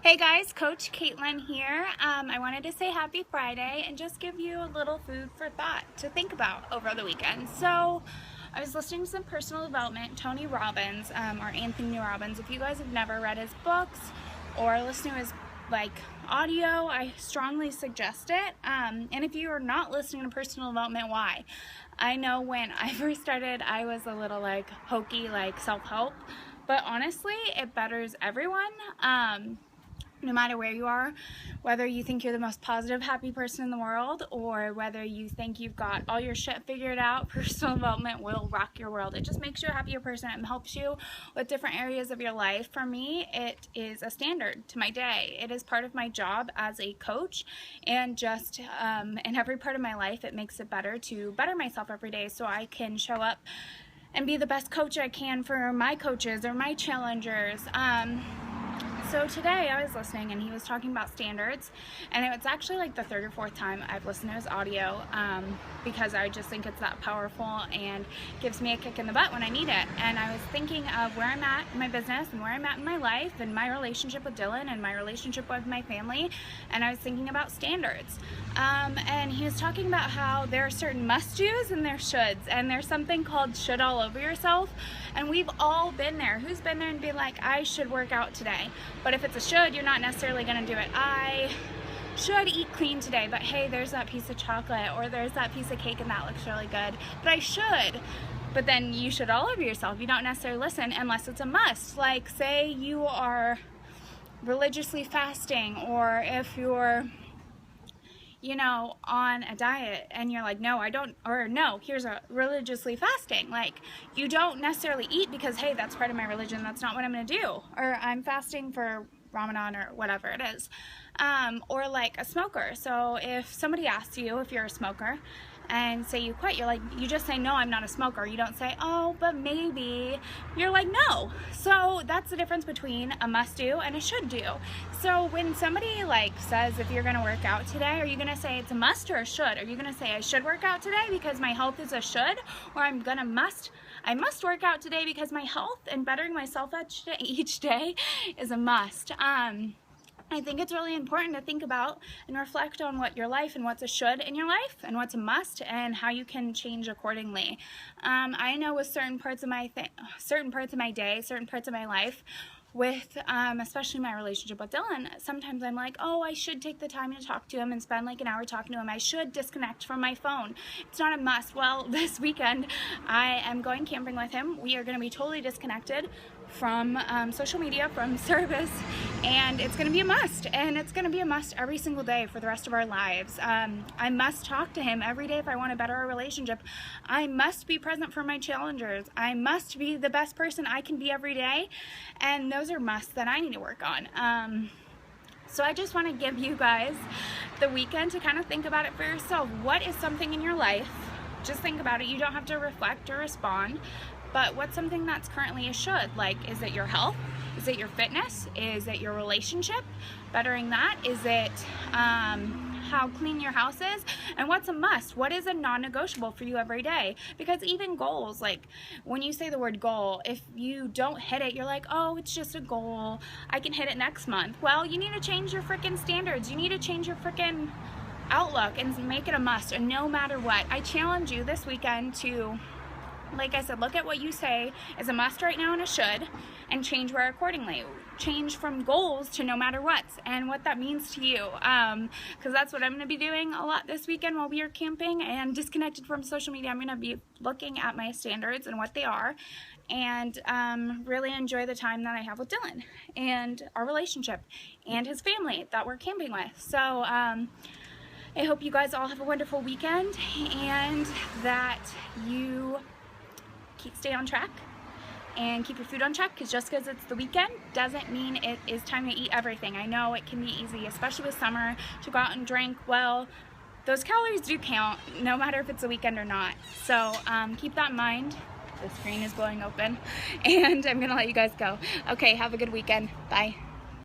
Hey guys, Coach Caitlin here. I wanted to say happy Friday and just give you a little food for thought to think about over the weekend. So I was listening to some personal development, Tony Robbins, or Anthony Robbins. If you guys have never read his books or listened to his audio, I strongly suggest it. And if you are not listening to personal development, why? I know when I first started, I was a little hokey, self-help, but honestly, it betters everyone. No matter where you are, whether you think you're the most positive, happy person in the world, or whether you think you've got all your shit figured out, personal development will rock your world. It just makes you a happier person and helps you with different areas of your life. For me, it is a standard to my day. It is part of my job as a coach, and just in every part of my life, it makes it better to better myself every day so I can show up and be the best coach I can for my coaches or my challengers. So today I was listening and he was talking about standards, and it's actually the third or fourth time I've listened to his audio because I just think it's that powerful and gives me a kick in the butt when I need it. And I was thinking of where I'm at in my business and where I'm at in my life and my relationship with Dylan and my relationship with my family, and I was thinking about standards. And he was talking about how there are certain must-dos and there shoulds, and there's something called should all over yourself, and we've all been there. Who's been there and be like, I should work out today? But if it's a should, you're not necessarily going to do it. I should eat clean today, but hey, there's that piece of chocolate or there's that piece of cake and that looks really good, but I should. But then you should all over yourself. You don't necessarily listen unless it's a must. Like, say you are religiously fasting, or if you're on a diet and you're like, no, I don't, or no, here's a religiously fasting. Like, you don't necessarily eat because, hey, that's part of my religion. That's not what I'm going to do. Or I'm fasting for Ramadan or whatever it is. Or like a smoker. So if somebody asks you if you're a smoker and say you quit, you just say, no, I'm not a smoker. You don't say, oh, but maybe. You're like, no. So that's the difference between a must do and a should do. So when somebody says, if you're going to work out today, are you going to say it's a must or a should? Are you going to say I should work out today because my health is a should? Or I must work out today because my health and bettering myself each day is a must. I think it's really important to think about and reflect on what your life and what's a should in your life and what's a must, and how you can change accordingly. I know with certain parts of my day, certain parts of my life, with especially my relationship with Dylan, sometimes I'm like, oh, I should take the time to talk to him and spend an hour talking to him. I should disconnect from my phone. It's not a must. Well, this weekend I am going camping with him. We are going to be totally disconnected from social media, from service, and it's going to be a must, and it's going to be a must every single day for the rest of our lives. I must talk to him every day if I want to better our relationship. I must be present for my challengers. I must be the best person I can be every day, and those are musts that I need to work on. So I just want to give you guys the weekend to kind of think about it for yourself. What is something in your life? Just think about it. You don't have to reflect or respond. But what's something that's currently a should? Is it your health? Is it your fitness? Is it your relationship? Bettering that? Is it how clean your house is? And what's a must? What is a non-negotiable for you every day? Because even goals, when you say the word goal, if you don't hit it, you're like, oh, it's just a goal. I can hit it next month. Well, you need to change your freaking standards. You need to change your freaking outlook and make it a must, and no matter what. I challenge you this weekend to, like I said, look at what you say is a must right now and a should, and change where accordingly. Change from goals to no matter what, and what that means to you. Because that's what I'm going to be doing a lot this weekend while we are camping and disconnected from social media. I'm going to be looking at my standards and what they are, and really enjoy the time that I have with Dylan and our relationship and his family that we're camping with. So I hope you guys all have a wonderful weekend, and that you stay on track and keep your food on track, because just because it's the weekend doesn't mean it is time to eat everything. I know it can be easy, especially with summer, to go out and drink. Well, those calories do count, no matter if it's a weekend or not. So keep that in mind. The screen is blowing open, and I'm gonna let you guys go. Okay, have a good weekend. Bye.